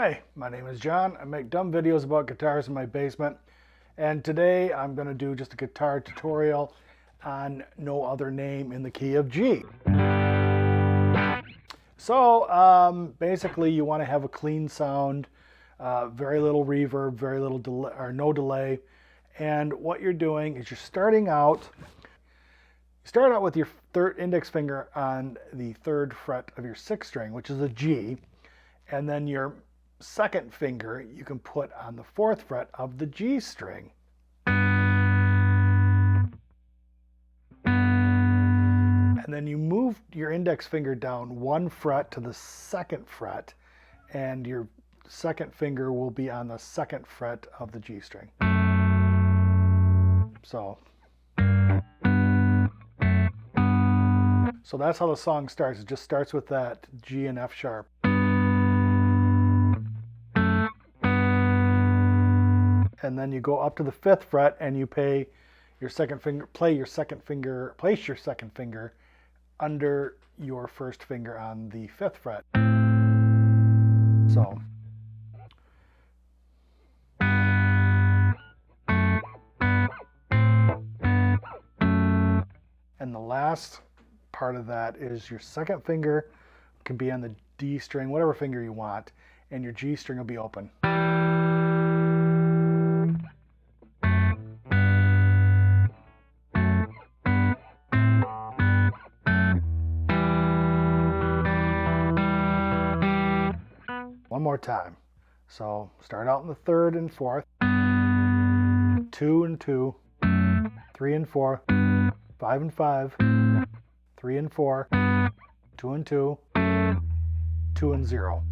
Hi, my name is John. I make dumb videos about guitars in my basement, and today I'm going to do just a guitar tutorial on No Other Name in the key of G. So basically you want to have a clean sound, very little reverb, very little delay, or no delay. And what you're doing is you start out with your third index finger on the third fret of your sixth string, which is a G, and then your second finger you can put on the fourth fret of the G string. And then you move your index finger down one fret to the second fret, and your second finger will be on the second fret of the G string. So that's how the song starts. It just starts with that G and F sharp. And then you go up to the fifth fret and you place your second finger under your first finger on the fifth fret. So and the last part of that is your second finger can be on the D string, whatever finger you want, and your G string will be open. One more time. So start out in the third and fourth, 2 and 2, 3 and 4, 5 and 5, 3 and 4, 2 and 2, 2 and 0.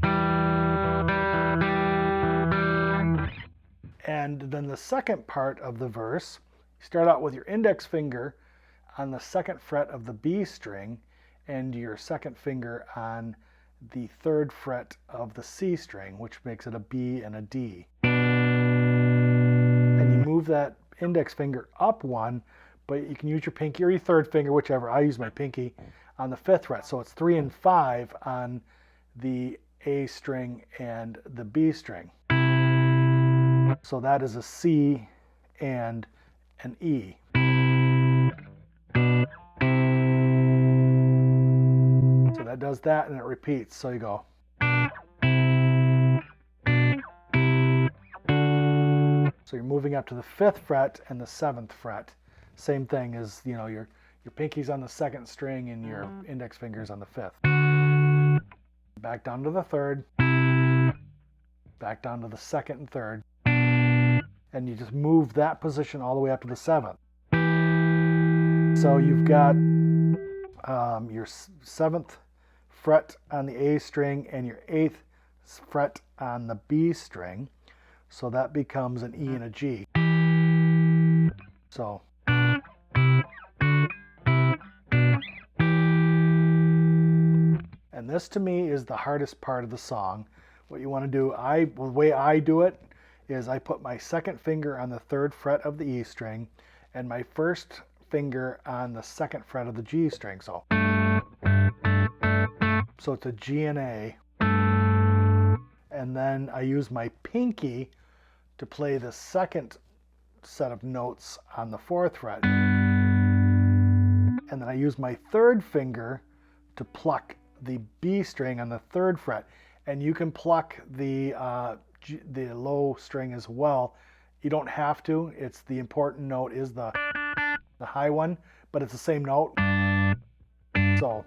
And then the second part of the verse, you start out with your index finger on the second fret of the B string and your second finger on the third fret of the C string, which makes it a B and a D. And you move that index finger up one, but you can use your pinky or your third finger, whichever. I use my pinky on the fifth fret. So it's 3 and 5 on the A string and the B string. So that is a C and an E. So that does that and it repeats. So you go. So you're moving up to the fifth fret and the seventh fret. Same thing as, your pinky's on the second string and your index finger's on the fifth. Back down to the third, back down to the second and third, and you just move that position all the way up to the seventh. So you've got your seventh fret on the A string and your eighth fret on the B string. So that becomes an E and a G. So and this to me is the hardest part of the song. What you want to do, the way I do it is I put my second finger on the third fret of the E string and my first finger on the second fret of the G string. So it's a G and A. And then I use my pinky to play the second set of notes on the fourth fret. And then I use my third finger to pluck the B string on the third fret. And you can pluck the low string as well. You don't have to. It's the important note is the high one, but it's the same note. So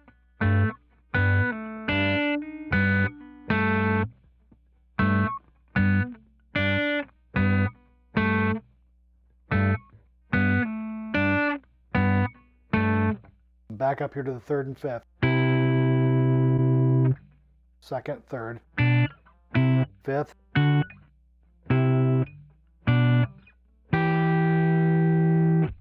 back up here to the third and fifth. Second, third, fifth. And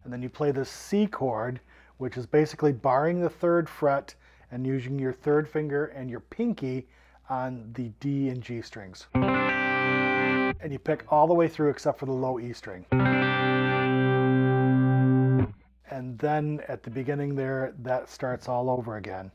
then you play the C chord, which is basically barring the third fret and using your third finger and your pinky on the D and G strings. And you pick all the way through except for the low E string. And then at the beginning there, that starts all over again.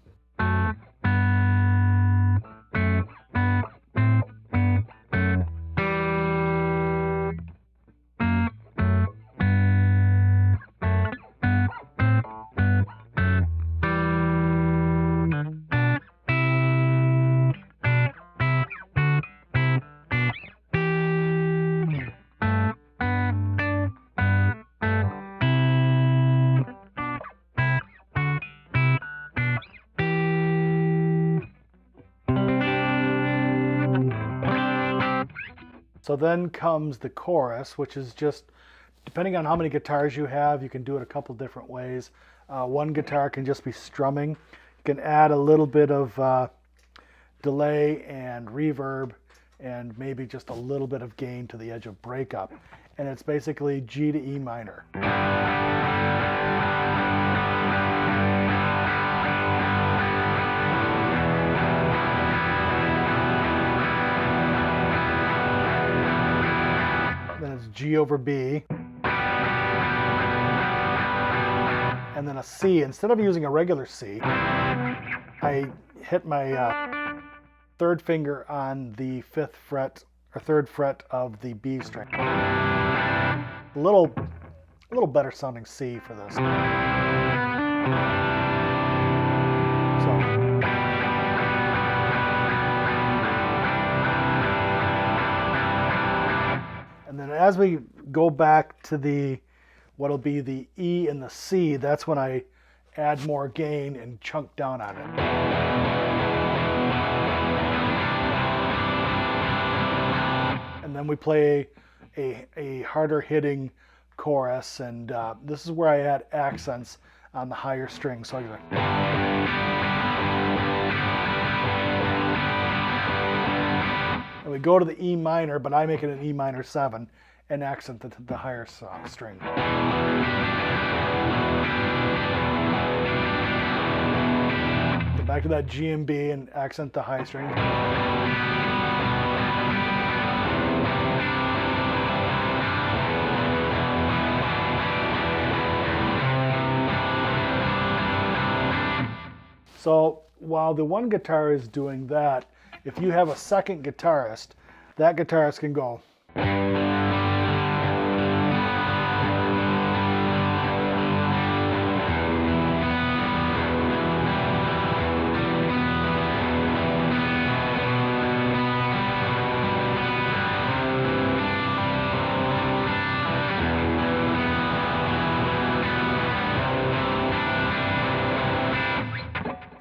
So then comes the chorus, which is just, depending on how many guitars you have, you can do it a couple different ways. One guitar can just be strumming. You can add a little bit of delay and reverb and maybe just a little bit of gain to the edge of breakup. And it's basically G to E minor. Then it's G over B. And then a C. Instead of using a regular C, I hit my third finger on the fifth fret or third fret of the B string. A little better sounding C for this. And then as we go back to what'll be the E and the C, that's when I add more gain and chunk down on it. And then we play a harder hitting chorus, and this is where I add accents on the higher strings. So I go, and we go to the E minor, but I make it an E minor 7 and accent the higher string. Go back to that G and B and accent the high string. So while the one guitar is doing that, if you have a second guitarist, that guitarist can go.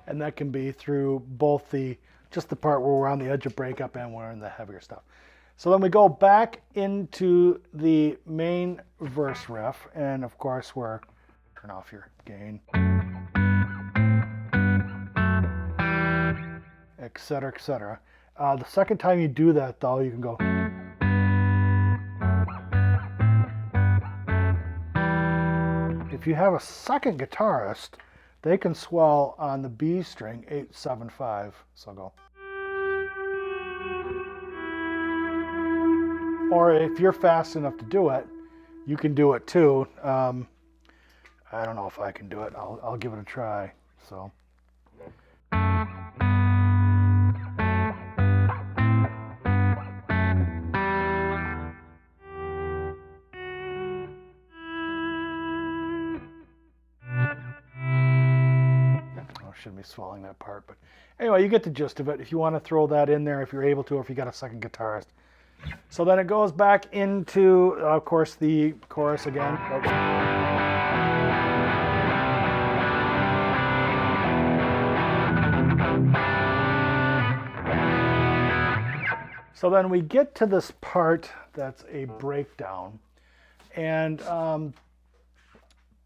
And that can be through both just the part where we're on the edge of breakup and we're in the heavier stuff. So then we go back into the main verse riff, and of course turn off your gain, etc., etc. The second time you do that though, you can go. If you have a second guitarist, they can swell on the B string 8, 7, 5. So I'll go. Or if you're fast enough to do it, you can do it too. I don't know if I can do it. I'll give it a try. So. Shouldn't be swallowing that part, but anyway, you get the gist of it. If you want to throw that in there, if you're able to, or if you got a second guitarist. So then it goes back into, of course, the chorus again. So then we get to this part that's a breakdown, and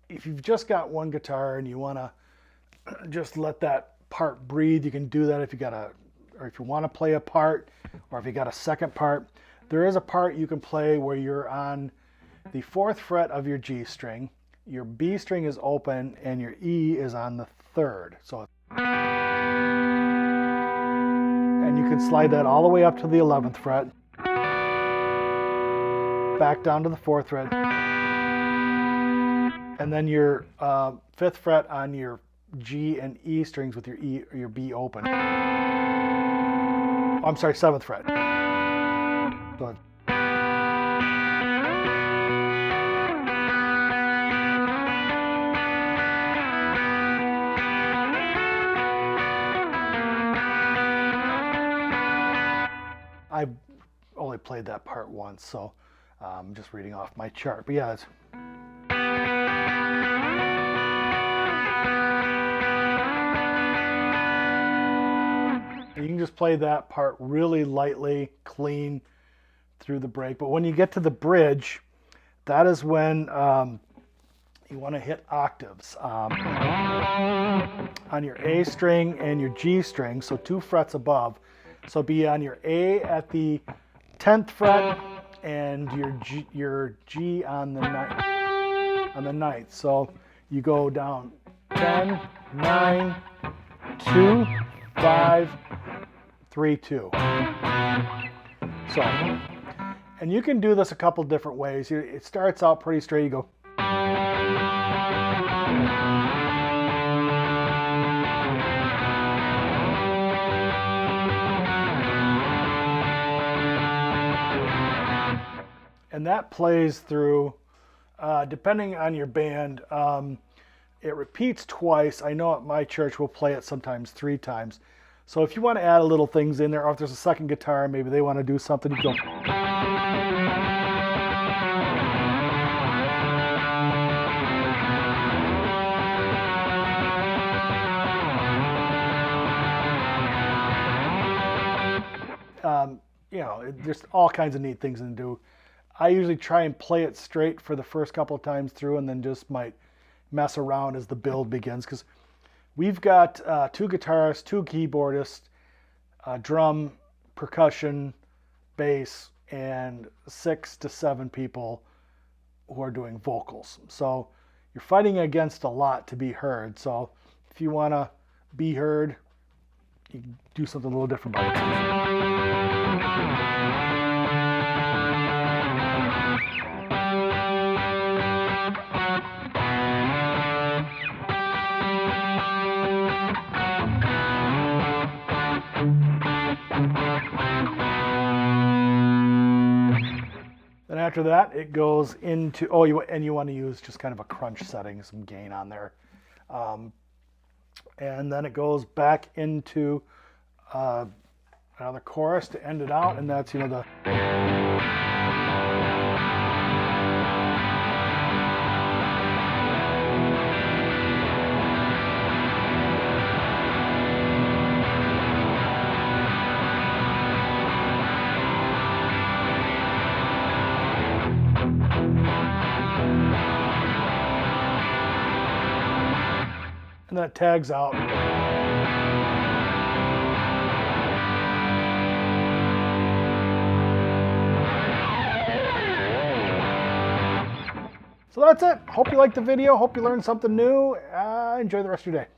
if you've just got one guitar and you want to just let that part breathe, you can do that if you want to play a part, or if you got a second part. There is a part you can play where you're on the 4th fret of your G string, your B string is open, and your E is on the 3rd. So, and you can slide that all the way up to the 11th fret, back down to the 4th fret, and then your 5th fret on your G and E strings with your E or your B open. I'm sorry, 7th fret. So I've only played that part once, so I'm just reading off my chart. But yeah, you can just play that part really lightly, clean, through the break. But when you get to the bridge, that is when you want to hit octaves on your A string and your G string, so 2 frets above. So be on your A at the 10th fret and your G on the 9th. So you go down 10, 9, 2, 5, 3, 2. So, and you can do this a couple different ways. It starts out pretty straight. You go. And that plays through, depending on your band, it repeats twice. I know at my church we'll play it sometimes 3 times. So if you want to add a little things in there, or if there's a second guitar, maybe they want to do something, you go. You know, there's all kinds of neat things to do. I usually try and play it straight for the first couple of times through, and then just might mess around as the build begins, because we've got 2 guitarists, 2 keyboardists, drum, percussion, bass, and 6 to 7 people who are doing vocals. So you're fighting against a lot to be heard. So if you want to be heard, you can do something a little different about it. Then after that, it goes into, you want to use just kind of a crunch setting, some gain on there. And then it goes back into another chorus to end it out, and that's, the... And then it tags out. So that's it. Hope you liked the video. Hope you learned something new. Enjoy the rest of your day.